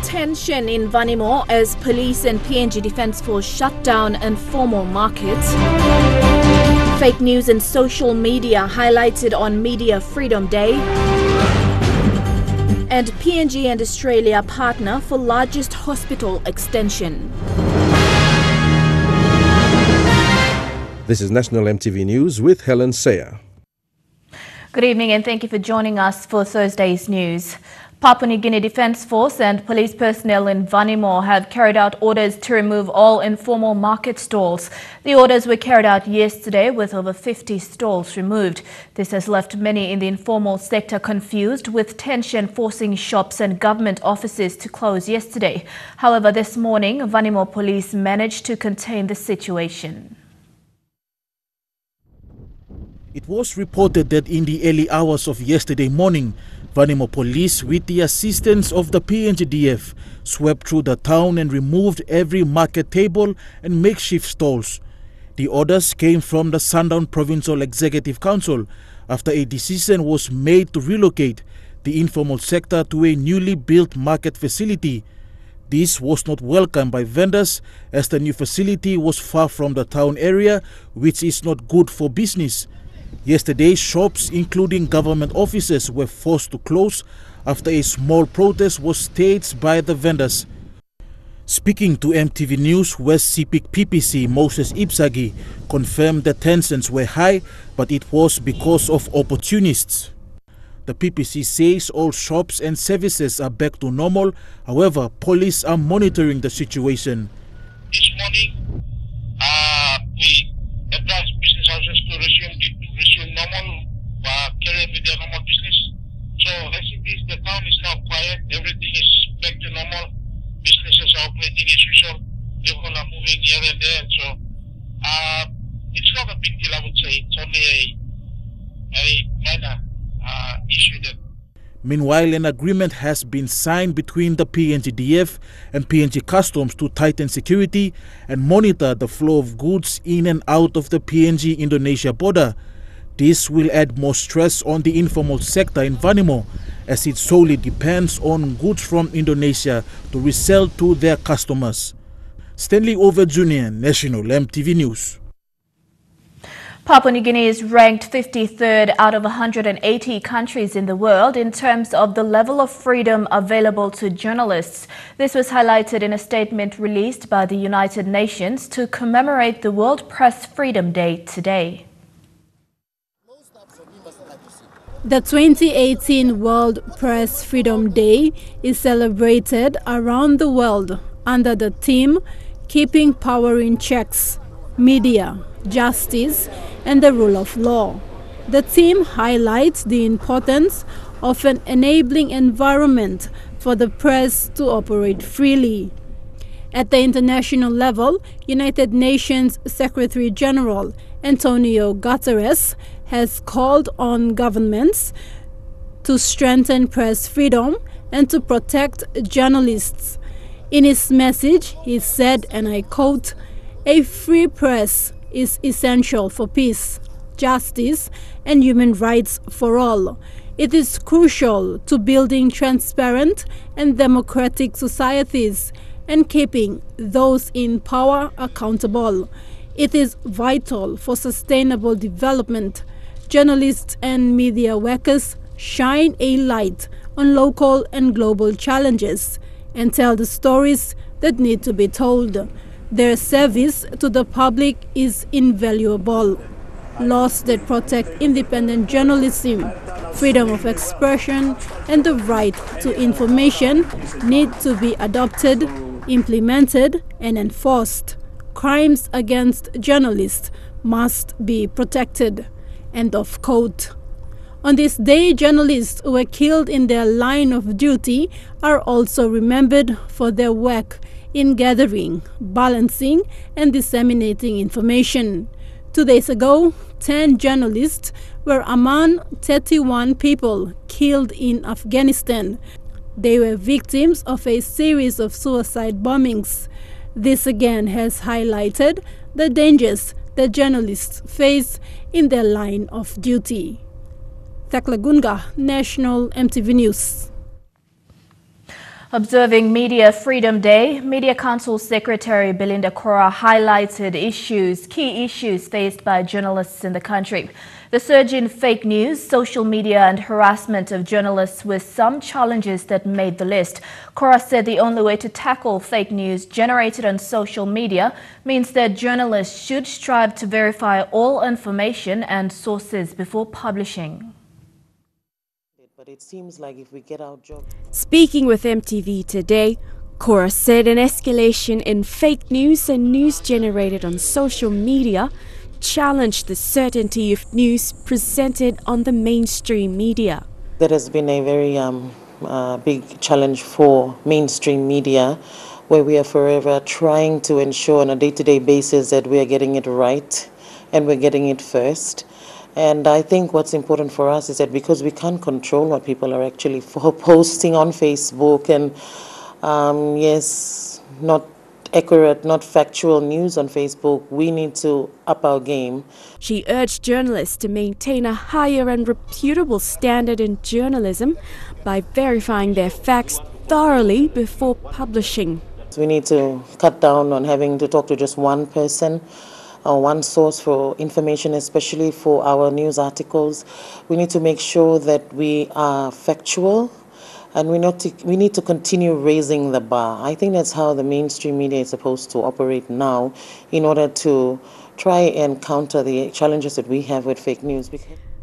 Tension in Vanimo as police and PNG Defence Force shut down informal markets. Fake news and social media highlighted on Media Freedom Day. And PNG and Australia partner for largest hospital extension. This is National EMTV News with Helen Sayer. Good evening and thank you for joining us for Thursday's news. Papua New Guinea Defence Force and police personnel in Vanimo have carried out orders to remove all informal market stalls. The orders were carried out yesterday with over 50 stalls removed. This has left many in the informal sector confused, with tension forcing shops and government offices to close yesterday. However, this morning, Vanimo police managed to contain the situation. It was reported that in the early hours of yesterday morning, Vanimo police, with the assistance of the PNGDF, swept through the town and removed every market table and makeshift stalls. The orders came from the Sundown Provincial Executive Council after a decision was made to relocate the informal sector to a newly built market facility. This was not welcomed by vendors as the new facility was far from the town area, which is not good for business. Yesterday, shops, including government offices, were forced to close after a small protest was staged by the vendors. Speaking to MTV News, West CPIC PPC Moses Ipsagi confirmed that tensions were high, but it was because of opportunists. The PPC says all shops and services are back to normal. However, police are monitoring the situation. This morning, we advised business houses to resume normal, carry on with their normal business. So as it is, the town is now quiet. Everything is back to normal. Businesses are operating as usual. People are moving here and there. So it's not a big deal, I would say. It's only a minor issue that. Meanwhile, an agreement has been signed between the PNGDF and PNG Customs to tighten security and monitor the flow of goods in and out of the PNG-Indonesia border. This will add more stress on the informal sector in Vanimo, as it solely depends on goods from Indonesia to resell to their customers. Stanley Over Jr., National EMTV News. Papua New Guinea is ranked 53rd out of 180 countries in the world in terms of the level of freedom available to journalists. This was highlighted in a statement released by the United Nations to commemorate the World Press Freedom Day today. The 2018 World Press Freedom Day is celebrated around the world under the theme Keeping Power in Checks, Media, Justice and the Rule of Law. The theme highlights the importance of an enabling environment for the press to operate freely. At the international level, United Nations Secretary General Antonio Guterres has called on governments to strengthen press freedom and to protect journalists. In his message, he said, and I quote, "A free press is essential for peace, justice, and human rights for all. It is crucial to building transparent and democratic societies and keeping those in power accountable. It is vital for sustainable development. Journalists and media workers shine a light on local and global challenges and tell the stories that need to be told. Their service to the public is invaluable. Laws that protect independent journalism, freedom of expression, and the right to information need to be adopted, implemented, and enforced. Crimes against journalists must be protected." End of quote. On this day, journalists who were killed in their line of duty are also remembered for their work in gathering, balancing, and disseminating information. 2 days ago, 10 journalists were among 31 people killed in Afghanistan. They were victims of a series of suicide bombings. This again has highlighted the dangers that journalists face in their line of duty. Thakla Gunga, National EMTV News. Observing Media Freedom Day, Media Council Secretary Belinda Cora highlighted key issues faced by journalists in the country. The surge in fake news, social media and harassment of journalists were some challenges that made the list. Cora said the only way to tackle fake news generated on social media means that journalists should strive to verify all information and sources before publishing. But it seems like if we get our job. Speaking with MTV today, Cora said an escalation in fake news and news generated on social media challenged the certainty of news presented on the mainstream media. That has been a very big challenge for mainstream media, where we are forever trying to ensure on a day-to-day basis that we are getting it right and we're getting it first. And I think what's important for us is that because we can't control what people are actually posting on Facebook and, yes, not accurate, not factual news on Facebook, we need to up our game. She urged journalists to maintain a higher and reputable standard in journalism by verifying their facts thoroughly before publishing. We need to cut down on having to talk to just one person or one source for information, especially for our news articles. We need to make sure that we are factual, and we need to continue raising the bar. I think that's how the mainstream media is supposed to operate now in order to try and counter the challenges that we have with fake news.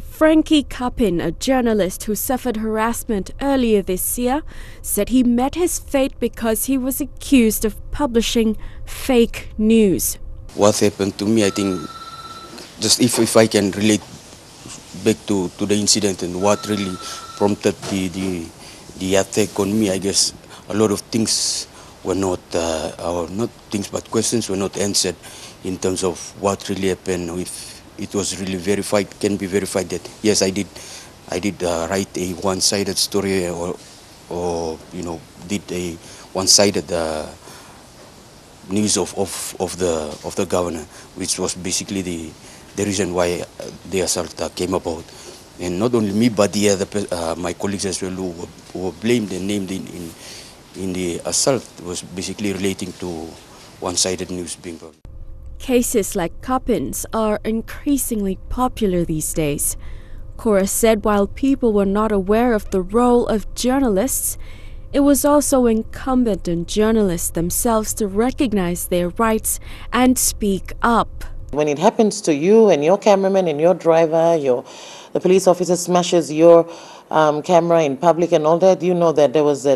Frankie Kapin, a journalist who suffered harassment earlier this year, said he met his fate because he was accused of publishing fake news. What happened to me, I think, just if I can relate back to the incident and what really prompted the attack on me, I guess a lot of things were not things but questions were not answered in terms of what really happened. If it was really verified, can be verified that yes, I did write a one-sided story or did a one-sided news of the governor, which was basically the reason why the assault came about. And not only me, but the other my colleagues as well who were blamed and named in the assault was basically relating to one-sided news being published. Cases like Kapin's are increasingly popular these days. Cora said while people were not aware of the role of journalists, it was also incumbent on journalists themselves to recognize their rights and speak up. When it happens to you and your cameraman and your driver, the police officer smashes your camera in public and all that, you know that there was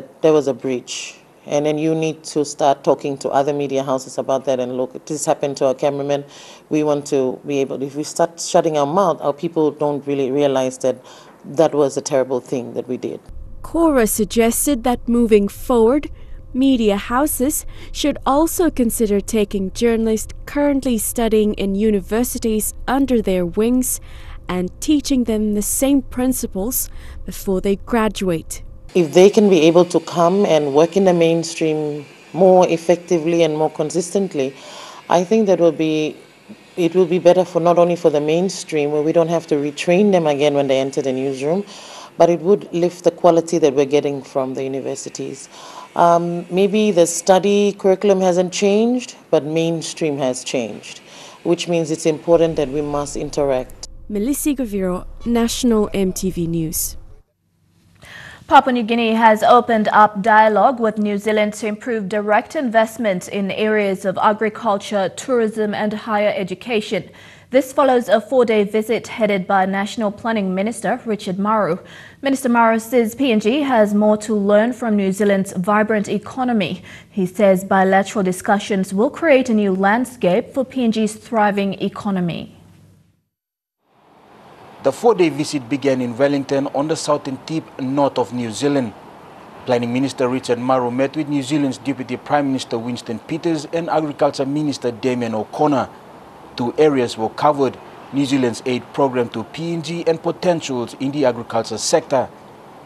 a breach. And then you need to start talking to other media houses about that and look, this happened to our cameraman. We want to be able, if we start shutting our mouth, our people don't really realize that that was a terrible thing that we did. Cora suggested that moving forward, media houses should also consider taking journalists currently studying in universities under their wings and teaching them the same principles before they graduate. If they can be able to come and work in the mainstream more effectively and more consistently, I think that it will be better for not only for the mainstream, where we don't have to retrain them again when they enter the newsroom, but it would lift the quality that we're getting from the universities. Maybe the study curriculum hasn't changed, but mainstream has changed, which means it's important that we must interact. Melissa Goviro, National MTV News. Papua New Guinea has opened up dialogue with New Zealand to improve direct investment in areas of agriculture, tourism and higher education. This follows a 4-day visit headed by National Planning Minister Richard Maru. Minister Maru says PNG has more to learn from New Zealand's vibrant economy. He says bilateral discussions will create a new landscape for PNG's thriving economy. The 4-day visit began in Wellington on the southern tip north of New Zealand. Planning Minister Richard Maru met with New Zealand's Deputy Prime Minister Winston Peters and Agriculture Minister Damien O'Connor. 2 areas were covered: New Zealand's aid program to PNG and potentials in the agriculture sector.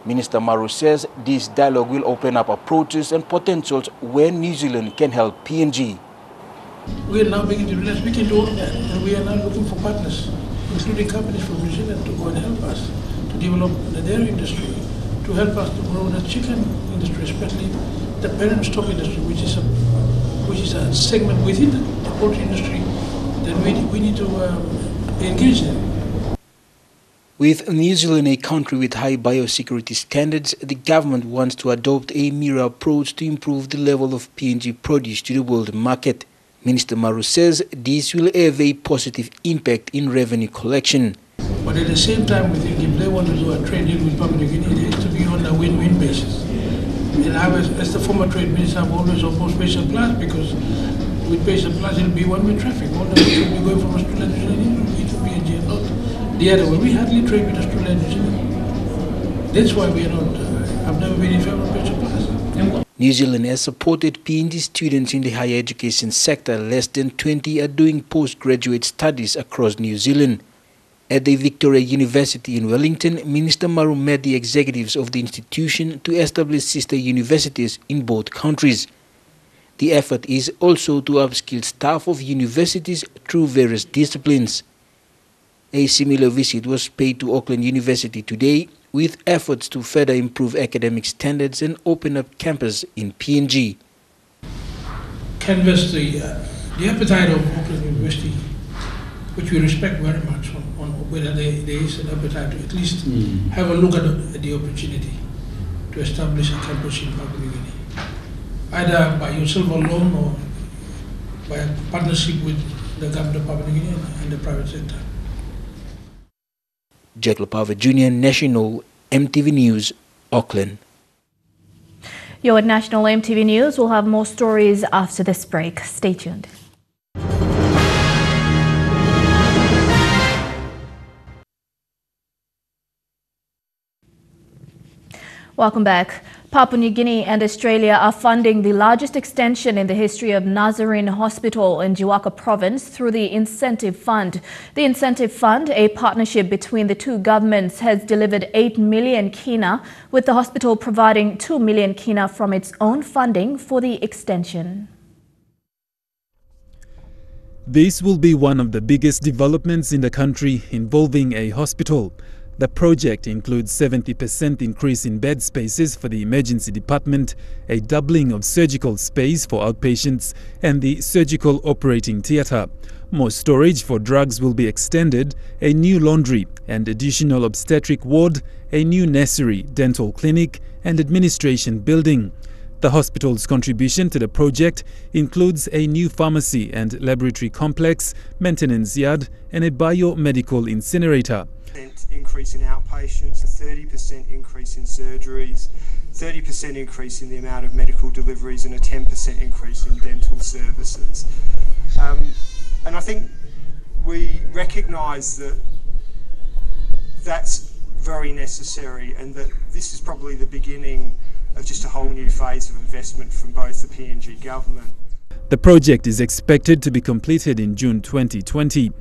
Minister Maru says this dialogue will open up approaches and potentials where New Zealand can help PNG. We are now beginning to realize we can do all that, and we are now looking for partners, including companies from New Zealand, to go and help us to develop the dairy industry, to help us to grow the chicken industry, especially the parent stock industry, which is a segment within the poultry industry that we need to engage in. With New Zealand a country with high biosecurity standards, the government wants to adopt a mirror approach to improve the level of PNG produce to the world market. Minister Maru says this will have a positive impact in revenue collection. But at the same time, we think if they want to do a trade deal with Papua New Guinea, it has to be on a win-win basis. And I, as the former trade minister, I've always opposed Patient Plus because with Patient Plus it will be one-way traffic. All the way will be going from Australia to New Zealand into PNG and not the other way. We hardly trade with Australia and New Zealand. That's why we are not, I've never been in favor of Patient Plus. New Zealand has supported PNG students in the higher education sector. Less than 20 are doing postgraduate studies across New Zealand. At the Victoria University in Wellington, Minister Maru met the executives of the institution to establish sister universities in both countries. The effort is also to upskill staff of universities through various disciplines. A similar visit was paid to Auckland University today, with efforts to further improve academic standards and open up campus in PNG. Canvass the appetite of Auckland University, which we respect very much, on whether there is an appetite to at least have a look at the opportunity to establish a campus in Papua New Guinea, either by yourself alone or by a partnership with the government of Papua New Guinea and the private sector. Jack Lopava Jr., National MTV News, Auckland. You're at National MTV News. We'll have more stories after this break. Stay tuned. Welcome back. Papua New Guinea and Australia are funding the largest extension in the history of Nazarene Hospital in Jiwaka Province through the Incentive Fund. The Incentive Fund, a partnership between the two governments, has delivered 8 million kina, with the hospital providing 2 million kina from its own funding for the extension. This will be one of the biggest developments in the country involving a hospital. The project includes 70% increase in bed spaces for the emergency department, a doubling of surgical space for outpatients, and the surgical operating theatre. More storage for drugs will be extended, a new laundry and additional obstetric ward, a new nursery, dental clinic, and administration building. The hospital's contribution to the project includes a new pharmacy and laboratory complex, maintenance yard, and a biomedical incinerator. Increase in outpatients, a 30% increase in surgeries, 30% increase in the amount of medical deliveries, and a 10% increase in dental services. And I think we recognise that that's very necessary, and that this is probably the beginning of just a whole new phase of investment from both the PNG government. The project is expected to be completed in June 2020.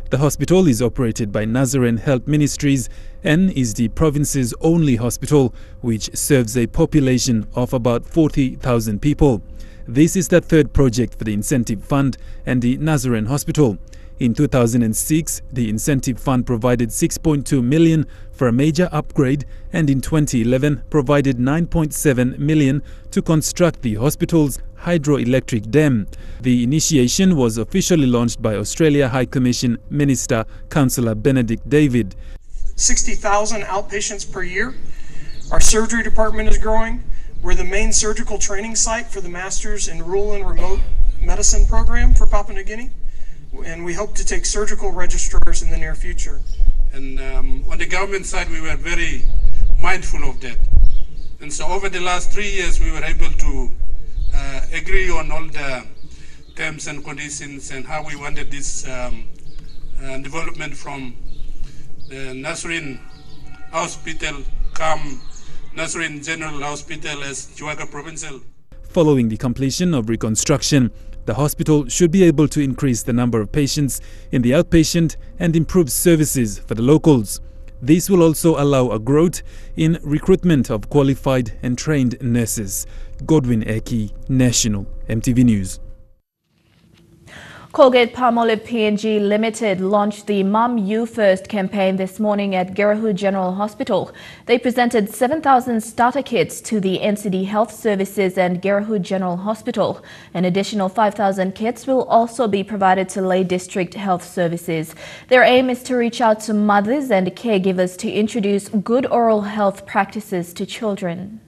The hospital is operated by Nazarene Health Ministries and is the province's only hospital, which serves a population of about 40,000 people. This is the third project for the Incentive Fund and the Nazarene Hospital. In 2006, the Incentive Fund provided 6.2 million for a major upgrade, and in 2011 provided 9.7 million to construct the hospital's hydroelectric dam. The initiation was officially launched by Australia High Commission Minister Councillor Benedict David. 60,000 outpatients per year. Our surgery department is growing. We're the main surgical training site for the Masters in Rural and Remote Medicine program for Papua New Guinea, and we hope to take surgical registrars in the near future. And on the government side, we were very mindful of that. And so over the last 3 years, we were able to agree on all the terms and conditions and how we wanted this development from the Nazarene Hospital come Nazarene General Hospital as Jiwaka Provincial. Following the completion of reconstruction, the hospital should be able to increase the number of patients in the outpatient and improve services for the locals. This will also allow a growth in recruitment of qualified and trained nurses. Godwin Eki, National MTV News. Colgate-Palmolive PNG Limited launched the Mum You First campaign this morning at Gerahu General Hospital. They presented 7,000 starter kits to the NCD Health Services and Gerahu General Hospital. An additional 5,000 kits will also be provided to Leh District Health Services. Their aim is to reach out to mothers and caregivers to introduce good oral health practices to children.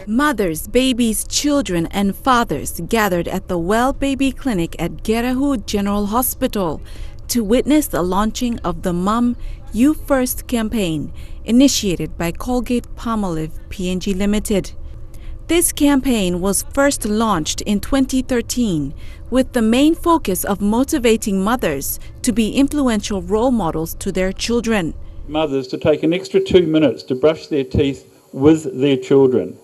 Mothers, babies, children and fathers gathered at the Well Baby Clinic at Gerahu General Hospital to witness the launching of the Mum You First campaign initiated by Colgate-Palmolive PNG Limited. This campaign was first launched in 2013 with the main focus of motivating mothers to be influential role models to their children. Mothers to take an extra 2 minutes to brush their teeth with their children.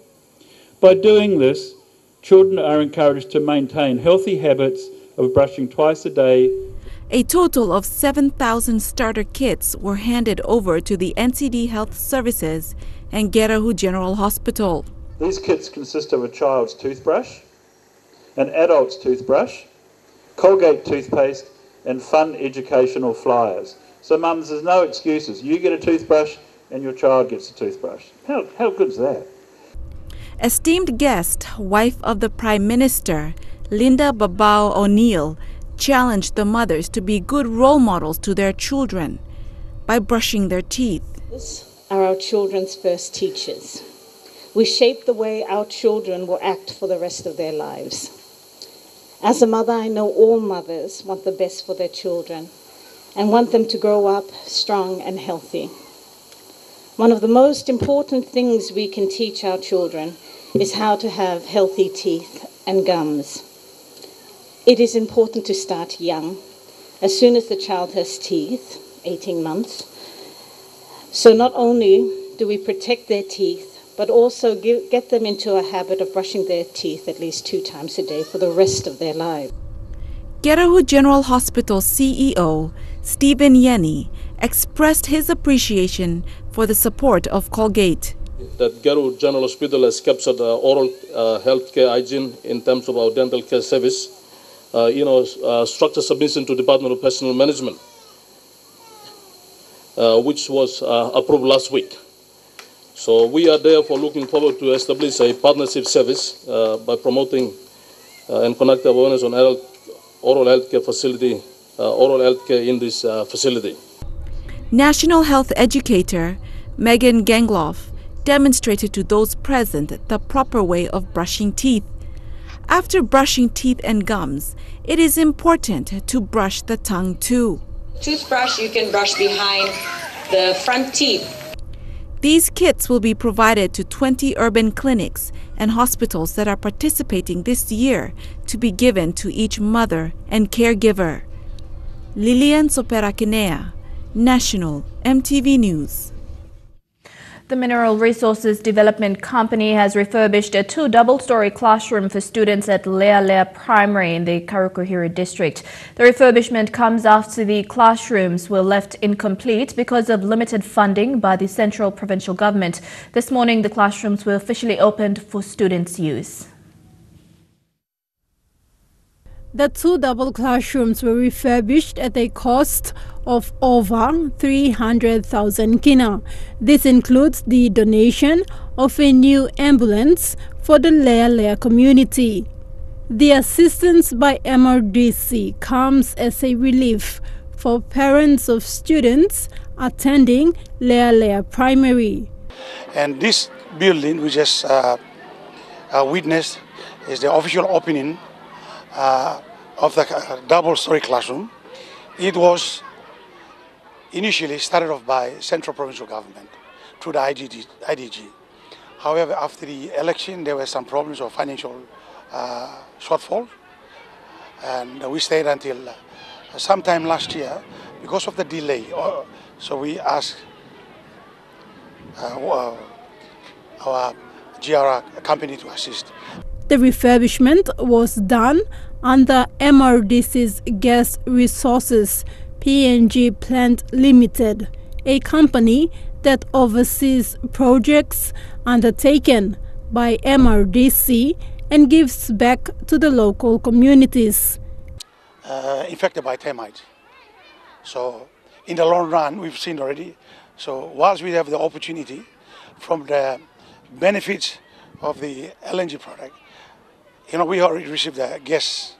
By doing this, children are encouraged to maintain healthy habits of brushing twice a day. A total of 7,000 starter kits were handed over to the NCD Health Services and Gerahu General Hospital. These kits consist of a child's toothbrush, an adult's toothbrush, Colgate toothpaste and fun educational flyers. So mums, there's no excuses. You get a toothbrush and your child gets a toothbrush. How good is that? Esteemed guest, wife of the Prime Minister, Linda Babao O'Neill, challenged the mothers to be good role models to their children by brushing their teeth. These are our children's first teachers. We shape the way our children will act for the rest of their lives. As a mother, I know all mothers want the best for their children and want them to grow up strong and healthy. One of the most important things we can teach our children is how to have healthy teeth and gums. It is important to start young, as soon as the child has teeth, 18 months. So not only do we protect their teeth, but also get them into a habit of brushing their teeth at least 2 times a day for the rest of their lives. Gerahu General Hospital CEO Stephen Yenny expressed his appreciation for the support of Colgate. That Gerahu General Hospital has captured oral health care hygiene in terms of our dental care service, structure submission to Department of Personnel Management, which was approved last week. So we are therefore looking forward to establish a partnership service by promoting and conducting awareness on oral health care facility, oral health care in this facility. National health educator Megan Gangloff demonstrated to those present the proper way of brushing teeth. After brushing teeth and gums, it is important to brush the tongue too. Toothbrush, you can brush behind the front teeth. These kits will be provided to 20 urban clinics and hospitals that are participating this year to be given to each mother and caregiver. Lilian Soperakinea, National EMTV News. The Mineral Resources Development Company has refurbished a 2 double-story classroom for students at Lea Primary in the Karukuhiri district. The refurbishment comes after the classrooms were left incomplete because of limited funding by the central provincial government. This morning, the classrooms were officially opened for students' use. The 2 double classrooms were refurbished at a cost of over 300,000 kina. This includes the donation of a new ambulance for the Lea community. The assistance by MRDC comes as a relief for parents of students attending Lea Primary. And this building, which has witnessed, is the official opening of the double-story classroom. It was initially started off by central provincial government through the IDG. However, after the election, there were some problems of financial shortfall, and we stayed until sometime last year because of the delay. So we asked our GR company to assist. The refurbishment was done under MRDC's Gas Resources PNG Plant Limited, a company that oversees projects undertaken by MRDC and gives back to the local communities. Infected by termites. So in the long run, we've seen already. So whilst we have the opportunity from the benefits of the LNG product, we already received the gas,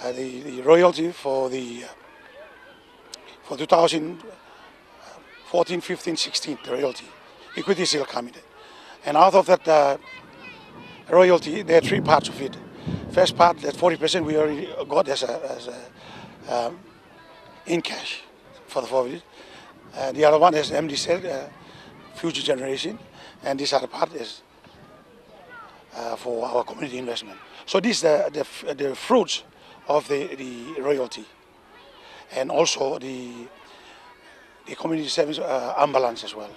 the royalty for 2014, 15, 16, the royalty. Equity still coming. And out of that royalty, there are three parts of it. First part, that 40% we already got as in cash for the 40. The other one, as MD said, future generation, and this other part is for our community investment. So these are the fruits of the royalty, and also the community service ambulance as well.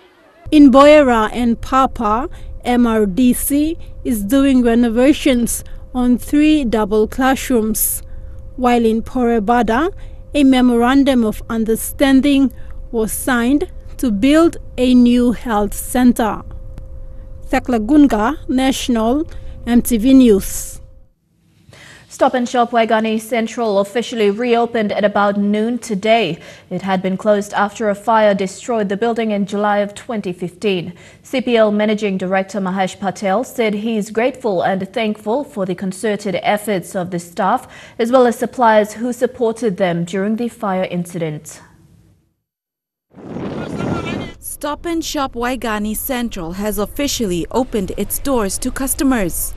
In Boyera and Papa, MRDC is doing renovations on 3 double classrooms, while in Porebada, a memorandum of understanding was signed to build a new health center. Thaklagunga, National, EMTV News. Stop and Shop Waigani Central officially reopened at about noon today. It had been closed after a fire destroyed the building in July of 2015. CPL Managing Director Mahesh Patel said he is grateful and thankful for the concerted efforts of the staff as well as suppliers who supported them during the fire incident. Stop and Shop Waigani Central has officially opened its doors to customers.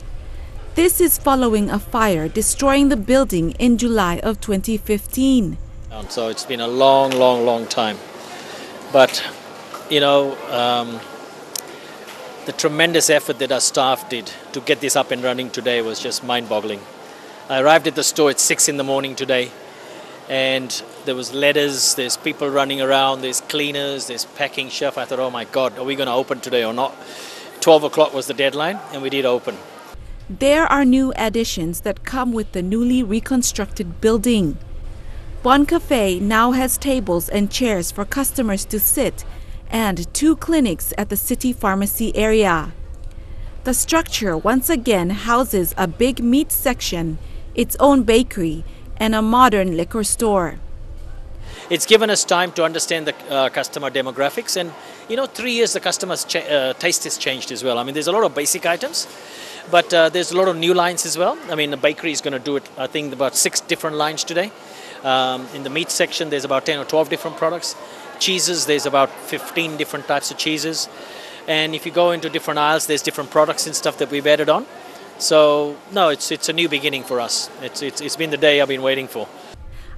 This is following a fire destroying the building in July of 2015. So it's been a long time. But, the tremendous effort that our staff did to get this up and running today was just mind-boggling. I arrived at the store at 6 in the morning today, and there was letters, there's people running around, there's cleaners, there's packing chef. I thought, oh my God, are we going to open today or not? 12 o'clock was the deadline, and we did open. There are new additions that come with the newly reconstructed building. Bon Cafe now has tables and chairs for customers to sit and 2 clinics at the city pharmacy area. The structure once again houses a big meat section, its own bakery, and a modern liquor store. It's given us time to understand the customer demographics, and 3 years the customer's taste has changed as well. I mean, there's a lot of basic items, but there's a lot of new lines as well. I mean, the bakery is going to do it, I think, about 6 different lines today. In the meat section, there's about 10 or 12 different products. Cheeses, there's about 15 different types of cheeses. And if you go into different aisles, there's different products and stuff that we've added on. So, no, it's a new beginning for us. It's been the day I've been waiting for.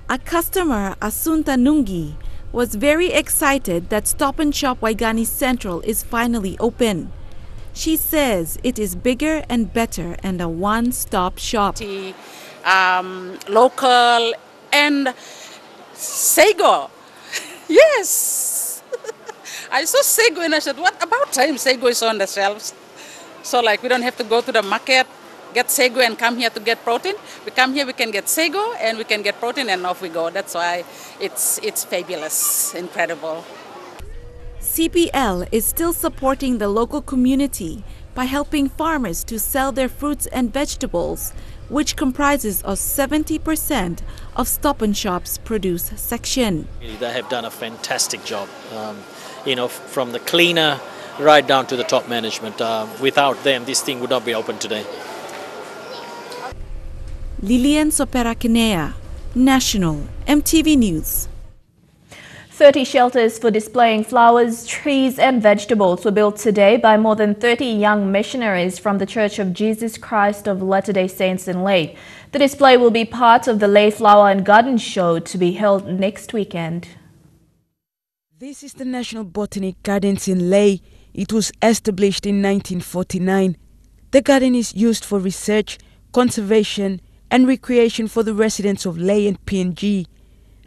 A customer, Asunta Nungi, was very excited that Stop and Shop Waigani Central is finally open. She says it is bigger and better and a one-stop shop. Local and Sego. Yes. I saw Sego and I said, what about time Sego is on the shelves? So we don't have to go to the market, get Sego and come here to get protein. We come here, we can get Sego and we can get protein and off we go. That's why it's fabulous, incredible. CPL is still supporting the local community by helping farmers to sell their fruits and vegetables, which comprises of 70% of Stop and Shop's produce section. They have done a fantastic job, from the cleaner right down to the top management. Without them, this thing would not be open today. Lilian Soperakinea, National, EMTV News. 30 shelters for displaying flowers, trees and vegetables were built today by more than 30 young missionaries from the Church of Jesus Christ of Latter-day Saints in Lae. The display will be part of the Lae Flower and Garden Show to be held next weekend. This is the National Botanic Gardens in Lae. It was established in 1949. The garden is used for research, conservation and recreation for the residents of Lae and PNG.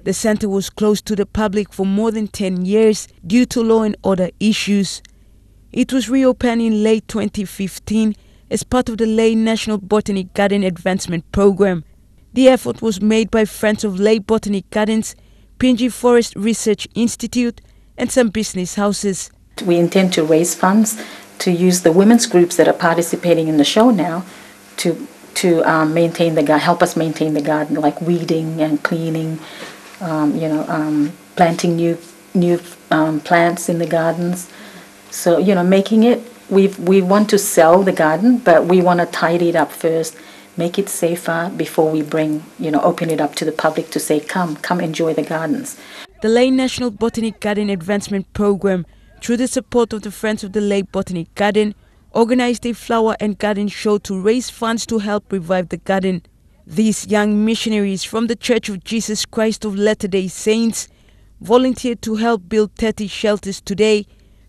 The center was closed to the public for more than 10 years due to law and order issues. It was reopened in late 2015 as part of the Lae National Botanic Garden Advancement Program. The effort was made by Friends of Lae Botanic Gardens, PNG Forest Research Institute and some business houses. We intend to raise funds to use the women's groups that are participating in the show now maintain the help us maintain the garden, like weeding and cleaning, planting new plants in the gardens. So making it. We want to sell the garden, but we want to tidy it up first, make it safer before we open it up to the public to say, come enjoy the gardens. The Leh National Botanic Garden Advancement Program, through the support of the Friends of the Leh Botanic Garden, organized a flower and garden show to raise funds to help revive the garden. These young missionaries from the Church of Jesus Christ of Latter-day Saints volunteered to help build 30 shelters today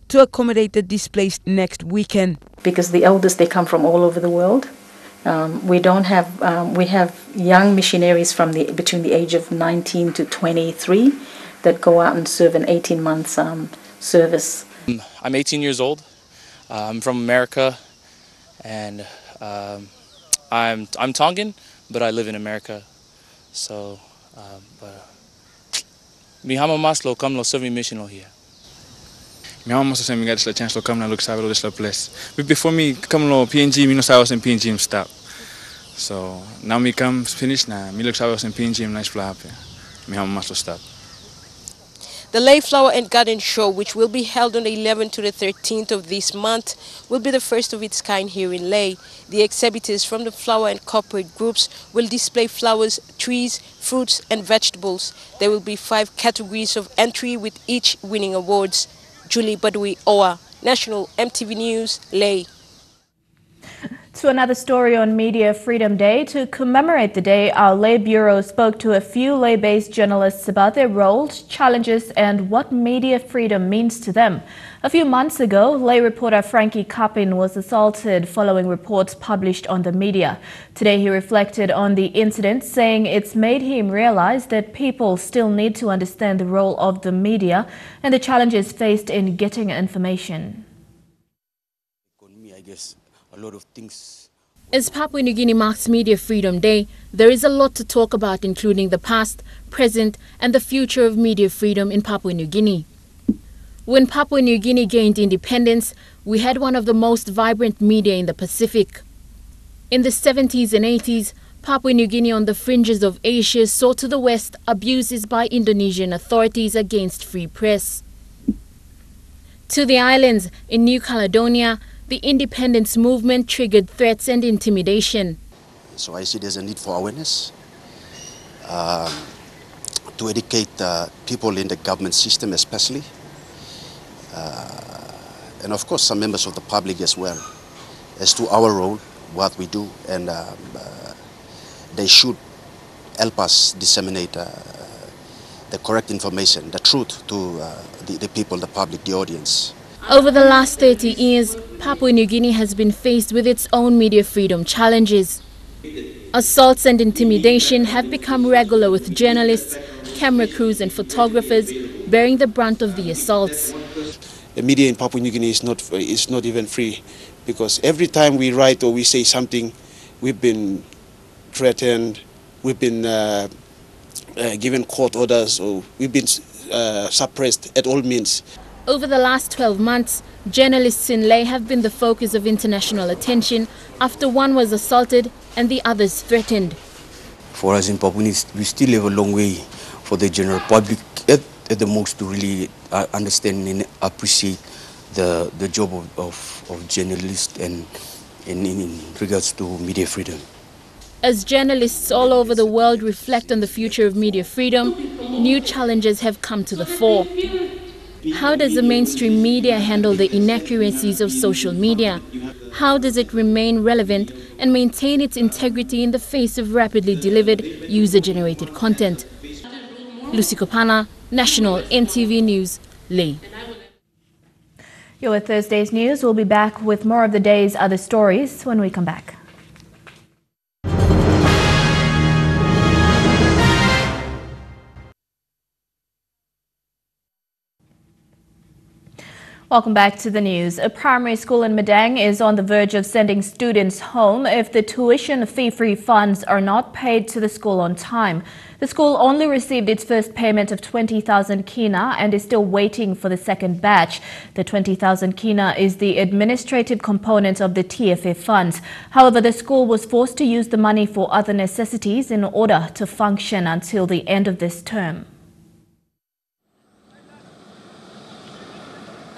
to accommodate the displaced next weekend. Because the elders, they come from all over the world. We have young missionaries between the age of 19 to 23 that go out and serve an 18 months service. I'm 18 years old. I'm from America, and I'm Tongan, but I live in America. So, mi hama maslo kam lo serve mission here. Mi hama maslo semi gadis la chance lo kam na look sabe lo this la place. But before me come lo PNG, mi no sabe in PNG stop. So now me come finish na mi look sabe in PNG nice flap. Mi hama maslo stop. The Leh Flower and Garden Show, which will be held on the 11th to the 13th of this month, will be the first of its kind here in Leh. The exhibitors from the flower and corporate groups will display flowers, trees, fruits and vegetables. There will be 5 categories of entry with each winning awards. Julie Badui Owa, National EMTV News, Leh. To another story on Media Freedom Day. To commemorate the day, our Leh Bureau spoke to a few Leh-based journalists about their roles, challenges and what media freedom means to them. A few months ago, Leh reporter Frankie Kapin was assaulted following reports published on the media. Today he reflected on the incident, saying it's made him realize that people still need to understand the role of the media and the challenges faced in getting information. I guess a lot of things. As Papua New Guinea marks Media Freedom Day, there is a lot to talk about, including the past, present and the future of media freedom in Papua New Guinea. When Papua New Guinea gained independence, we had one of the most vibrant media in the Pacific. In the 70s and 80s, Papua New Guinea on the fringes of Asia saw to the west abuses by Indonesian authorities against free press. To the islands, in New Caledonia, the independence movement triggered threats and intimidation. So I see there's a need for awareness, to educate people in the government system especially, and of course some members of the public as well, as to our role, what we do, and they should help us disseminate the correct information, the truth to the people, the public, the audience. Over the last 30 years, Papua New Guinea has been faced with its own media freedom challenges. Assaults and intimidation have become regular, with journalists, camera crews and photographers bearing the brunt of the assaults. The media in Papua New Guinea is not even free, because every time we write or we say something, we've been threatened, we've been given court orders, or we've been suppressed at all means. Over the last 12 months, journalists in Leh have been the focus of international attention after one was assaulted and the others threatened. For us in Papua, we still have a long way for the general public at the most to really understand and appreciate the job of journalists and in regards to media freedom. As journalists all over the world reflect on the future of media freedom, new challenges have come to the fore. How does the mainstream media handle the inaccuracies of social media? How does it remain relevant and maintain its integrity in the face of rapidly delivered user-generated content? Lucy Kopana, National EMTV News, Leh. You're with Thursday's News. We'll be back with more of the day's other stories when we come back. Welcome back to the news. A primary school in Madang is on the verge of sending students home if the tuition fee-free funds are not paid to the school on time. The school only received its first payment of 20,000 kina and is still waiting for the second batch. The 20,000 kina is the administrative component of the TFF funds. However, the school was forced to use the money for other necessities in order to function until the end of this term.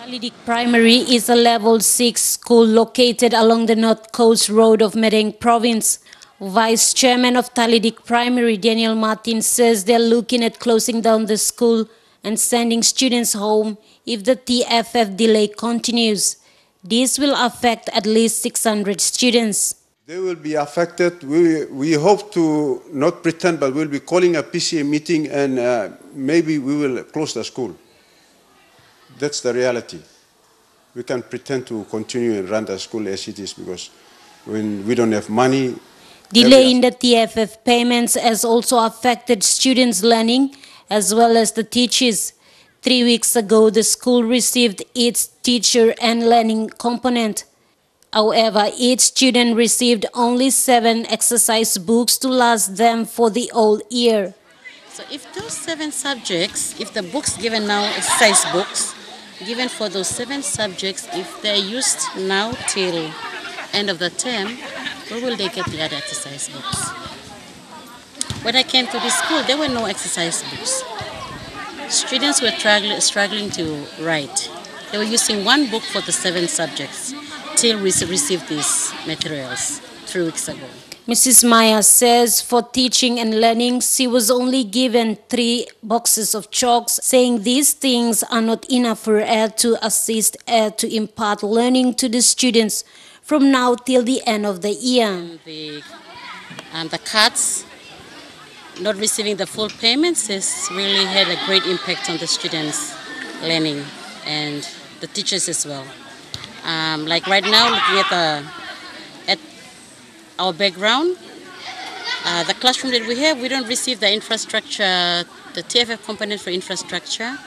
Talidik Primary is a level 6 school located along the North Coast Road of Madang Province. Vice Chairman of Talidik Primary, Daniel Martin, says they're looking at closing down the school and sending students home if the TFF delay continues. This will affect at least 600 students. They will be affected. We hope to not pretend, but we'll be calling a PCA meeting and maybe we will close the school. That's the reality. We can't pretend to continue and run the school as it is because when we don't have money. Delay in the TFF payments has also affected students' learning as well as the teachers. 3 weeks ago, the school received its teacher and learning component. However, each student received only 7 exercise books to last them for the whole year. So if those 7 subjects, if the books given now, exercise books, given for those 7 subjects, if they're used now till end of the term, where will they get the other exercise books? When I came to this school, there were no exercise books. Students were struggling to write. They were using 1 book for the 7 subjects till we received these materials 3 weeks ago. Mrs. Maya says for teaching and learning, she was only given 3 boxes of chalks, saying these things are not enough for her to assist her to impart learning to the students from now till the end of the year. The cards, not receiving the full payments has really had a great impact on the students' learning and the teachers as well. Like right now, looking at our background, the classroom that we have, we don't receive the infrastructure, the TFF component for infrastructure.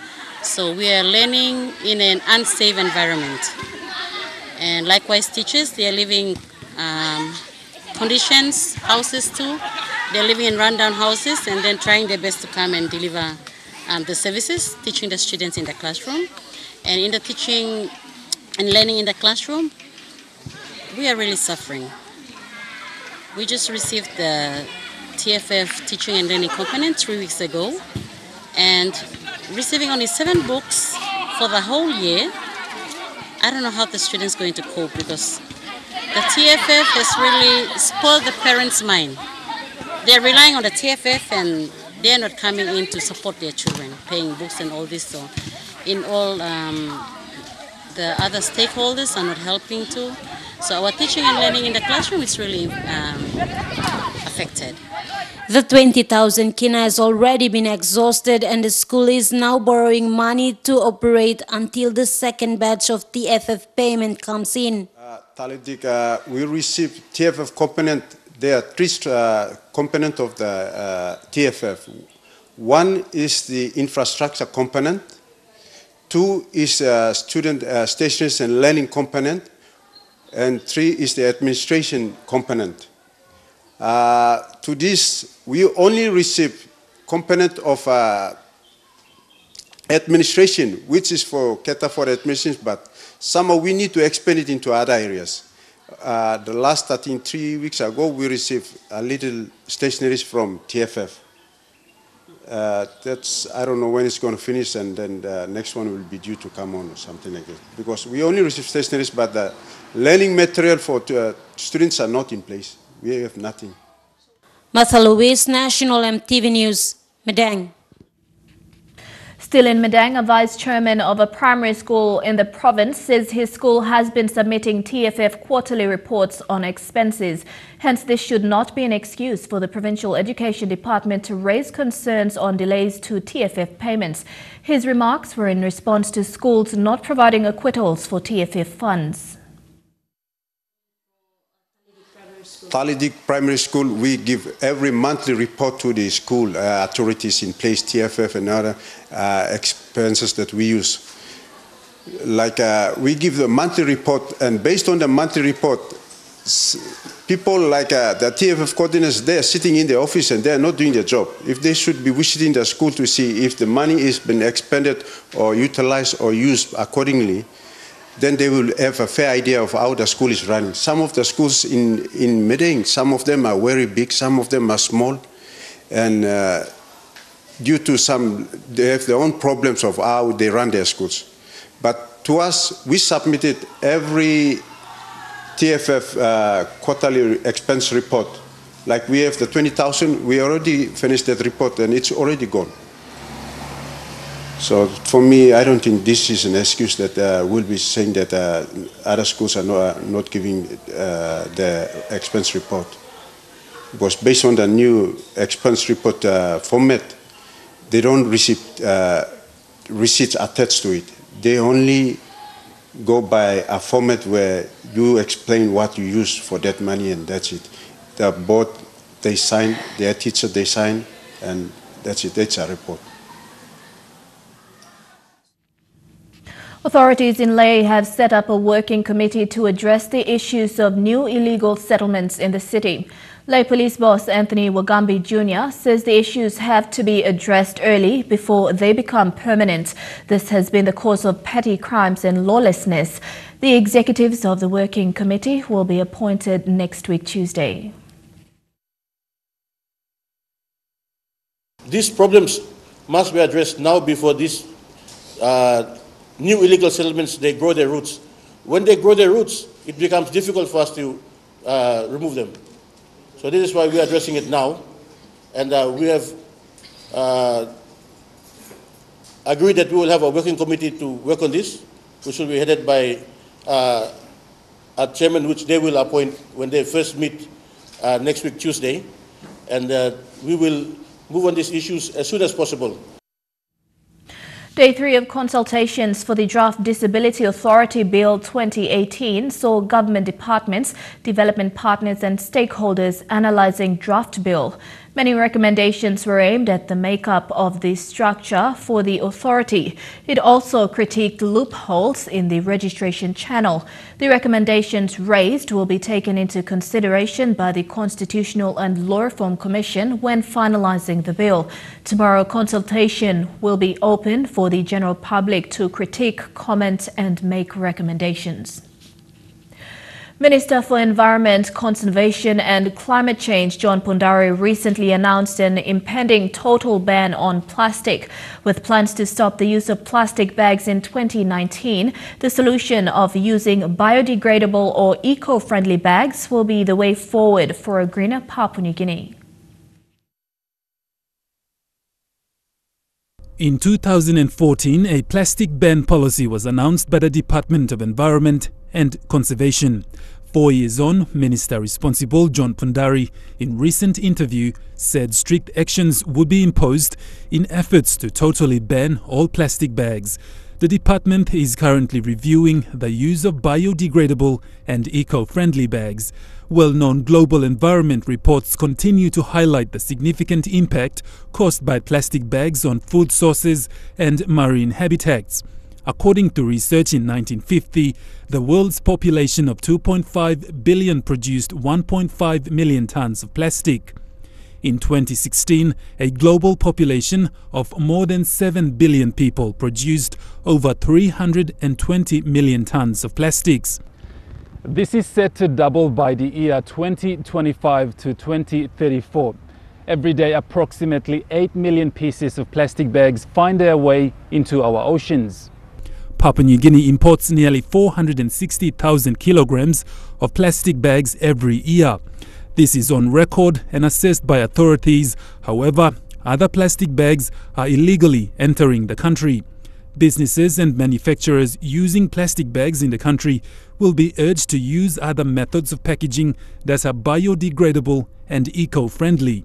So we are learning in an unsafe environment. And likewise, teachers, they are living conditions, houses too. They're living in rundown houses and then trying their best to come and deliver the services, teaching the students in the classroom. And in the teaching and learning in the classroom, we are really suffering. We just received the TFF teaching and learning component 3 weeks ago, and receiving only 7 books for the whole year. I don't know how the students are going to cope because the TFF has really spoiled the parents' mind. They're relying on the TFF and they're not coming in to support their children, paying books and all this. So in all, the other stakeholders are not helping too. So our teaching and learning in the classroom is really affected. The 20,000 kina has already been exhausted and the school is now borrowing money to operate until the second batch of TFF payment comes in. Talidik, we received TFF component. There are 3 components of the TFF. 1 is the infrastructure component. 2 is student stations and learning component. And 3 is the administration component. To this, we only receive component of administration, which is for cater for administration, but somehow we need to expand it into other areas. The last, starting 3 weeks ago, we received a little stationaries from TFF. I don't know when it's going to finish, and then the next one will be due to come on or something like that. Because we only receive stationaries, but the learning material for students are not in place. We have nothing. Martha Louise, National EMTV News, Madang. Still in Madang, a vice chairman of a primary school in the province says his school has been submitting TFF quarterly reports on expenses. Hence, this should not be an excuse for the Provincial Education Department to raise concerns on delays to TFF payments. His remarks were in response to schools not providing acquittals for TFF funds. Talidik Primary School, we give every monthly report to the school authorities in place, TFF and other expenses that we use. like we give the monthly report, and based on the monthly report, people like the TFF coordinators, they are sitting in the office and they are not doing their job. If they should be visiting the school to see if the money is been expended or utilized or used accordingly, then they will have a fair idea of how the school is running. Some of the schools in Medellin, some of them are very big, some of them are small, and due to some, they have their own problems of how they run their schools. But to us, we submitted every TFF quarterly expense report. Like we have the 20,000, we already finished that report and it's already gone. So for me, I don't think this is an excuse that we'll be saying that other schools are not giving the expense report. Because based on the new expense report format, they don't receive receipts attached to it. They only go by a format where you explain what you use for that money and that's it. The board, they sign, their teacher, they sign, and that's it. That's a report. Authorities in Lae have set up a working committee to address the issues of new illegal settlements in the city. Lae Police Boss Anthony Wagambi Jr. says the issues have to be addressed early before they become permanent. This has been the cause of petty crimes and lawlessness. The executives of the working committee will be appointed next week, Tuesday. These problems must be addressed now before these new illegal settlements, they grow their roots. When they grow their roots, it becomes difficult for us to remove them. So this is why we are addressing it now. And we have agreed that we will have a working committee to work on this, which will be headed by a chairman, which they will appoint when they first meet next week, Tuesday. And we will move on these issues as soon as possible. Day 3 of consultations for the Draft Disability Authority Bill 2018 saw government departments, development partners and stakeholders analysing draft bill. Many recommendations were aimed at the makeup of the structure for the authority. It also critiqued loopholes in the registration channel. The recommendations raised will be taken into consideration by the Constitutional and Law Reform Commission when finalising the bill. Tomorrow, consultation will be open for the general public to critique, comment and make recommendations. Minister for Environment, Conservation and Climate Change John Pundari recently announced an impending total ban on plastic. With plans to stop the use of plastic bags in 2019, the solution of using biodegradable or eco-friendly bags will be the way forward for a greener Papua New Guinea. In 2014, a plastic ban policy was announced by the Department of Environment and Conservation. 4 years on, Minister responsible John Pundari, in recent interview, said strict actions would be imposed in efforts to totally ban all plastic bags. The department is currently reviewing the use of biodegradable and eco-friendly bags. Well-known global environment reports continue to highlight the significant impact caused by plastic bags on food sources and marine habitats. According to research in 1950, the world's population of 2.5 billion produced 1.5 million tons of plastic. In 2016, a global population of more than 7 billion people produced over 320 million tons of plastics. This is set to double by the year 2025 to 2034. Every day, approximately 8 million pieces of plastic bags find their way into our oceans. Papua New Guinea imports nearly 460,000 kilograms of plastic bags every year. This is on record and assessed by authorities. However, other plastic bags are illegally entering the country. Businesses and manufacturers using plastic bags in the country will be urged to use other methods of packaging that are biodegradable and eco-friendly.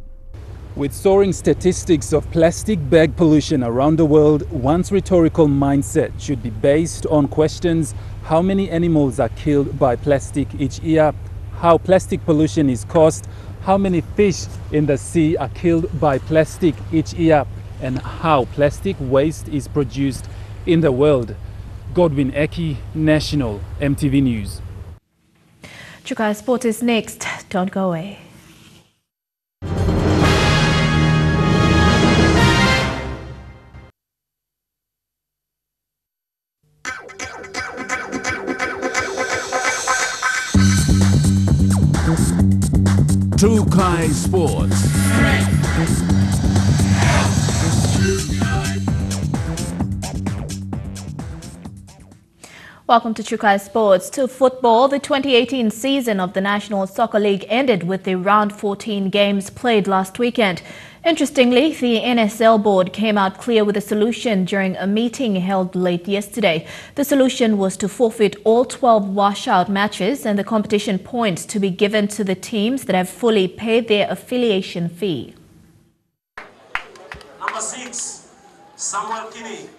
With soaring statistics of plastic bag pollution around the world, one's rhetorical mindset should be based on questions: how many animals are killed by plastic each year, how plastic pollution is caused, how many fish in the sea are killed by plastic each year, and how plastic waste is produced in the world. Godwin Eki, National EMTV News. Chukai Sport is next. Don't go away. Chukai Sports. Welcome to Chukai Sports. To football, the 2018 season of the National Soccer League ended with the round 14 games played last weekend. Interestingly, the NSL board came out clear with a solution during a meeting held late yesterday. The solution was to forfeit all 12 washout matches and the competition points to be given to the teams that have fully paid their affiliation fee. Number 6, Samuel Kinney.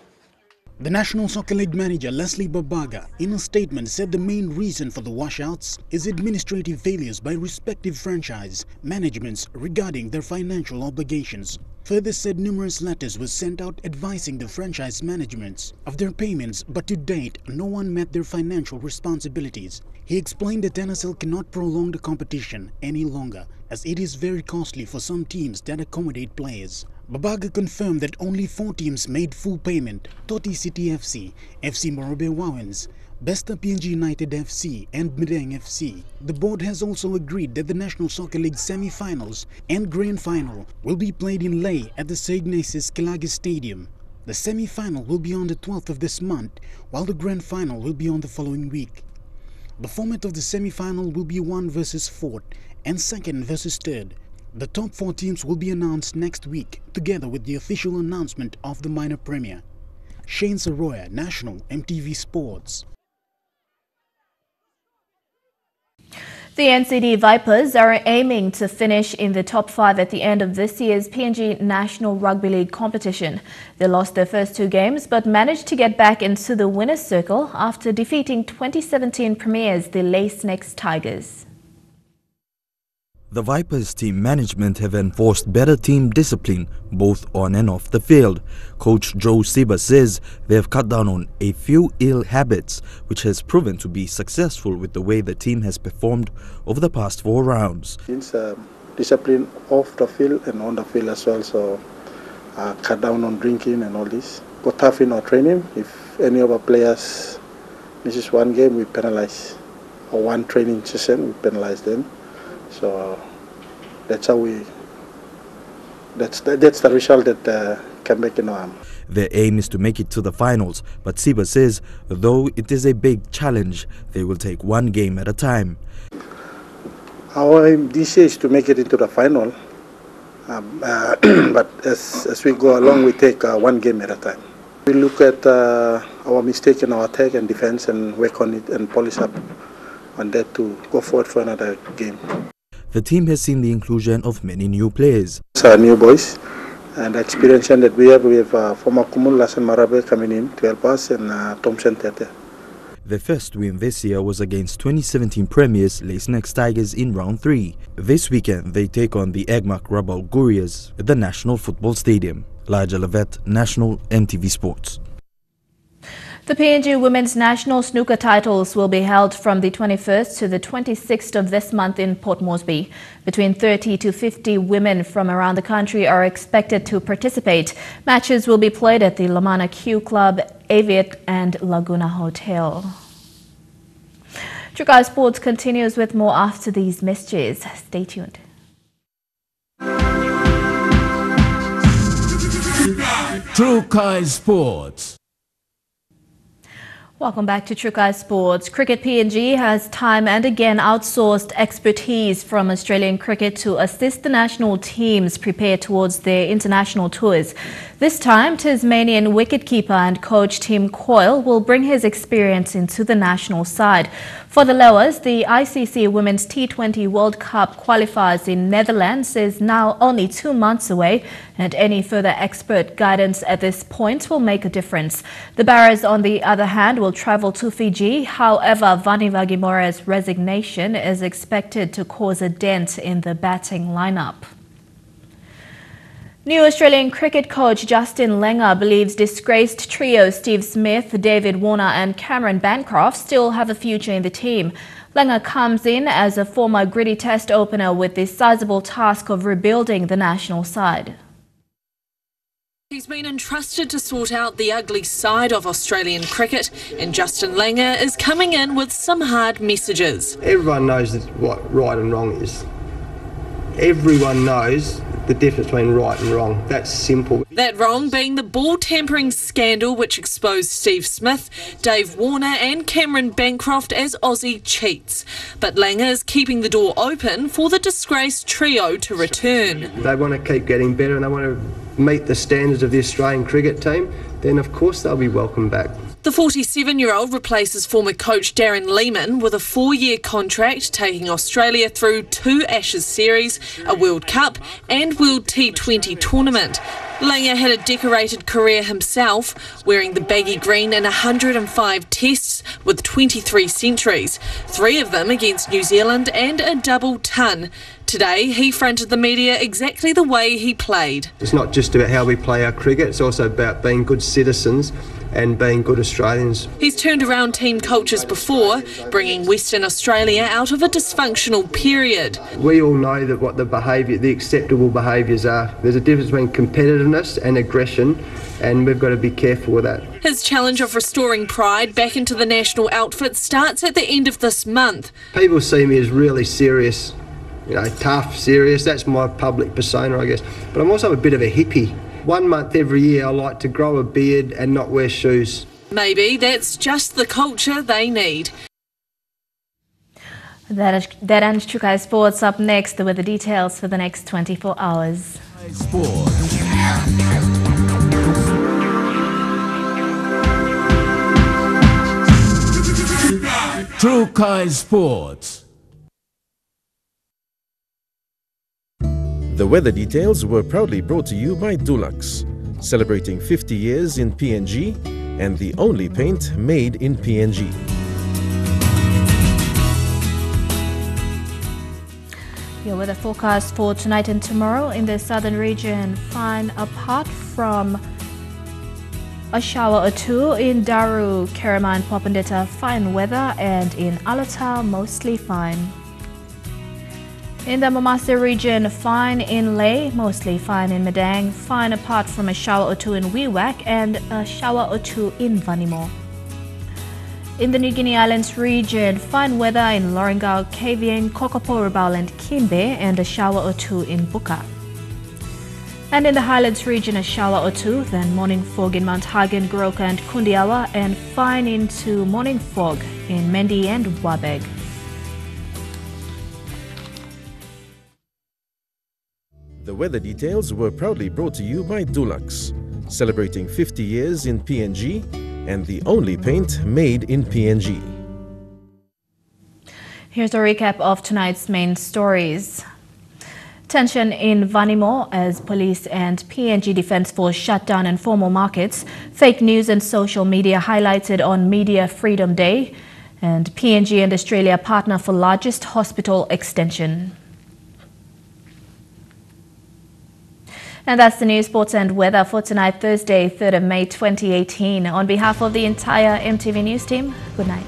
The National Soccer League manager Leslie Babaga in a statement said the main reason for the washouts is administrative failures by respective franchise managements regarding their financial obligations. Further said numerous letters were sent out advising the franchise managements of their payments, but to date no one met their financial responsibilities. He explained that NSL cannot prolong the competition any longer as it is very costly for some teams that accommodate players. Babaga confirmed that only 4 teams made full payment: Toti City FC, FC Morobe Wowens, Besta PNG United FC and Medeng FC. The board has also agreed that the National Soccer League semi-finals and grand final will be played in Leh at the St. Ignatius Kilagi Stadium. The semi-final will be on the 12th of this month, while the grand final will be on the following week. The format of the semi-final will be 1 versus 4 and 2nd versus 3rd. The top 4 teams will be announced next week, together with the official announcement of the minor premier. Shane Saroya, National EMTV Sports. The NCD Vipers are aiming to finish in the top 5 at the end of this year's PNG National Rugby League competition. They lost their first 2 games but managed to get back into the winner's circle after defeating 2017 premiers, the Leh Snakes Tigers. The Vipers team management have enforced better team discipline both on and off the field. Coach Joe Siba says they have cut down on a few ill habits, which has proven to be successful with the way the team has performed over the past 4 rounds. It's discipline off the field and on the field as well, so cut down on drinking and all this. Go tough in our training. If any of our players misses 1 game, we penalize. Or 1 training session, we penalize them. So that's how that's the result that can make an arm. Their aim is to make it to the finals, but Siba says though it is a big challenge, they will take 1 game at a time. Our aim this year is to make it into the final, but as we go along, we take 1 game at a time. We look at our mistake in our attack and defense and work on it and polish up on that to go forward for another game. The team has seen the inclusion of many new players. New boys and the experience that we have former Kumul Lassen Marabe coming in to help us and Thompson Tete. Their first win this year was against 2017 premiers Leh Snakes Tigers in round 3. This weekend they take on the Egmak Rabal Gurias at the National Football Stadium. Elijah Levet, National EMTV Sports. The PNG Women's National Snooker titles will be held from the 21st to the 26th of this month in Port Moresby. Between 30 to 50 women from around the country are expected to participate. Matches will be played at the Lamana Q Club, Aviat and Laguna Hotel. Chukai Sports continues with more after these messages. Stay tuned. Chukai Sports. Welcome back to Chukai Sports. Cricket PNG has time and again outsourced expertise from Australian cricket to assist the national teams prepare towards their international tours. This time, Tasmanian wicketkeeper and coach Tim Coyle will bring his experience into the national side. For the Lowers, the ICC Women's T20 World Cup qualifiers in Netherlands is now only 2 months away, and any further expert guidance at this point will make a difference. The Barracks, on the other hand, will travel to Fiji. However, Vani Vagimora's resignation is expected to cause a dent in the batting lineup. New Australian cricket coach Justin Langer believes disgraced trio Steve Smith, David Warner and Cameron Bancroft still have a future in the team. Langer comes in as a former gritty test opener with the sizable task of rebuilding the national side. He's been entrusted to sort out the ugly side of Australian cricket, and Justin Langer is coming in with some hard messages. Everyone knows what right and wrong is. Everyone knows the difference between right and wrong. That's simple. That wrong being the ball tampering scandal which exposed Steve Smith, Dave Warner and Cameron Bancroft as Aussie cheats. But Langer is keeping the door open for the disgraced trio to return. They want to keep getting better and they want to meet the standards of the Australian cricket team, then of course they'll be welcome back. The 47-year-old replaces former coach Darren Lehmann with a 4-year contract, taking Australia through 2 Ashes series, a World Cup and World T20 tournament. Langer had a decorated career himself, wearing the baggy green in 105 tests with 23 centuries, 3 of them against New Zealand and a double ton. Today, he fronted the media exactly the way he played. It's not just about how we play our cricket, it's also about being good citizens and being good Australians. He's turned around team cultures before, bringing Western Australia out of a dysfunctional period. We all know that what the acceptable behaviours are. There's a difference between competitiveness and aggression, and we've got to be careful with that. His challenge of restoring pride back into the national outfit starts at the end of this month. People see me as really serious, tough, serious. That's my public persona, I guess. But I'm also a bit of a hippie. 1 month every year I like to grow a beard and not wear shoes. Maybe that's just the culture they need. That ends True Kai Sports. Up next with the details for the next 24 hours. True Kai Sports. The weather details were proudly brought to you by Dulux, celebrating 50 years in PNG and the only paint made in PNG. Your weather forecast for tonight and tomorrow in the southern region: fine apart from a shower or 2 in Daru, Kerema and Popondetta, fine weather, and in Alata, mostly fine. In the Mamasa region, fine in Leh, mostly fine in Madang, fine apart from a shower or 2 in Wewak and a shower or 2 in Vanimo. In the New Guinea Islands region, fine weather in Lorengau, Kavieng, Kokopo, Rabaul and Kimbe, and a shower or 2 in Buka. And in the Highlands region, a shower or 2, then morning fog in Mount Hagen, Goroka and Kundiawa, and fine into morning fog in Mendi and Wabeg. The weather details were proudly brought to you by Dulux, celebrating 50 years in PNG and the only paint made in PNG. Here's a recap of tonight's main stories. Tension in Vanimo as police and PNG Defence Force shut down informal markets. Fake news and social media highlighted on Media Freedom Day. And PNG and Australia partner for largest hospital extension. And that's the news, sports and weather for tonight, Thursday, 3rd of May 2018. On behalf of the entire EMTV News team, good night.